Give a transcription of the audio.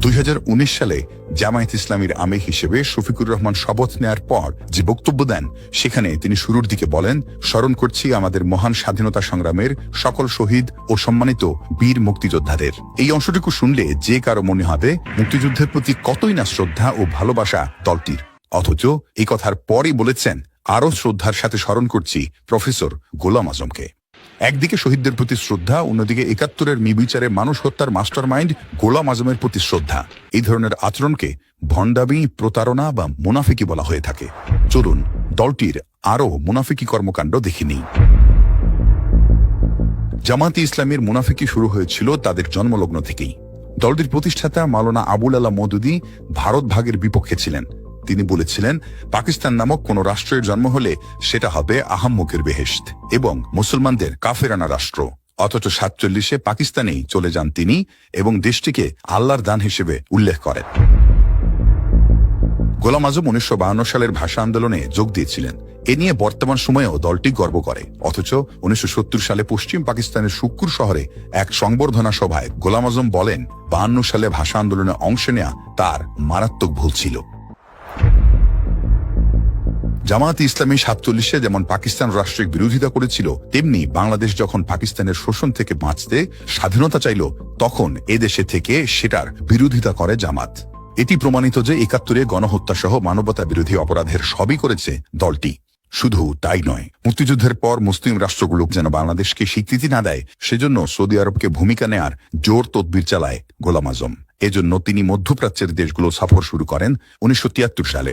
2019 সালে জামায়াত ইসলামীর আমির হিসেবে শফিকুর রহমান শপথ নেয়ার পর যে বক্তব্য দেন, সেখানে তিনি শুরুর দিকে বলেন, স্মরণ করছি আমাদের মহান স্বাধীনতা সংগ্রামের সকল শহীদ ও সম্মানিত বীর মুক্তিযোদ্ধাদের। এই অংশটুকু শুনলে যে কারো মনে হবে মুক্তিযুদ্ধের প্রতি কতই না শ্রদ্ধা ও ভালোবাসা দলটির। অথচ এই কথার পরই বলেছেন, আরো শ্রদ্ধার সাথে স্মরণ করছি প্রফেসর গোলাম আজমকে। একদিকে শহীদদের প্রতি শ্রদ্ধা, অন্যদিকে ৭১-এর নির্বিচারে মানুষ হত্যার মাস্টার মাইন্ড গোলাম আজমের প্রতি শ্রদ্ধা। এই ধরনের আচরণকে ভণ্ডামি, প্রতারণা বা মুনাফিকি বলা হয়ে থাকে। চলুন দলটির আরো মুনাফিকি কর্মকাণ্ড দেখে নিই। জামায়াতে ইসলামীর মুনাফিকি শুরু হয়েছিল তাদের জন্মলগ্ন থেকেই। দলটির প্রতিষ্ঠাতা মাওলানা আবুল আলা মওদুদী ভারত ভাগের বিপক্ষে ছিলেন। তিনি বলেছিলেন, পাকিস্তান নামক কোন রাষ্ট্রের জন্ম হলে সেটা হবে আহাম্মকের বেহেশত এবং মুসলমানদের কাফেরানা রাষ্ট্র। অথচ 47-এ পাকিস্তানেই চলে যান তিনি এবং দেশটিকে আল্লাহর দান হিসেবে উল্লেখ করেন। গোলাম আজম 1952 সালের ভাষা আন্দোলনে যোগ দিয়েছিলেন। এ নিয়ে বর্তমান সময়েও দলটি গর্ব করে। অথচ 1970 সালে পশ্চিম পাকিস্তানের শুক্কুর শহরে এক সংবর্ধনা সভায় গোলাম আজম বলেন, 52 সালে ভাষা আন্দোলনে অংশ নেয়া তার মারাত্মক ভুল ছিল। জামায়াতে ইসলামী 47-এ যেমন পাকিস্তান রাষ্ট্রের বিরোধিতা করেছিল, তেমনি বাংলাদেশ যখন পাকিস্তানের শোষণ থেকে বাঁচতে স্বাধীনতা চাইল, তখন এদেশে থেকে সেটার বিরোধিতা করে জামাত। এটি প্রমাণিত যে ৭১-এ গণহত্যা সহ মানবতা বিরোধী অপরাধের সবই করেছে দলটি। শুধু তাই নয়, মুক্তিযুদ্ধের পর মুসলিম রাষ্ট্রগুলো যেন বাংলাদেশকে স্বীকৃতি না দেয়, সেজন্য সৌদি আরবকে ভূমিকা নেয়ার জোর তদবির চালায় গোলাম আজম। এজন্য তিনি মধ্যপ্রাচ্যের দেশগুলো সফর শুরু করেন 1973 সালে।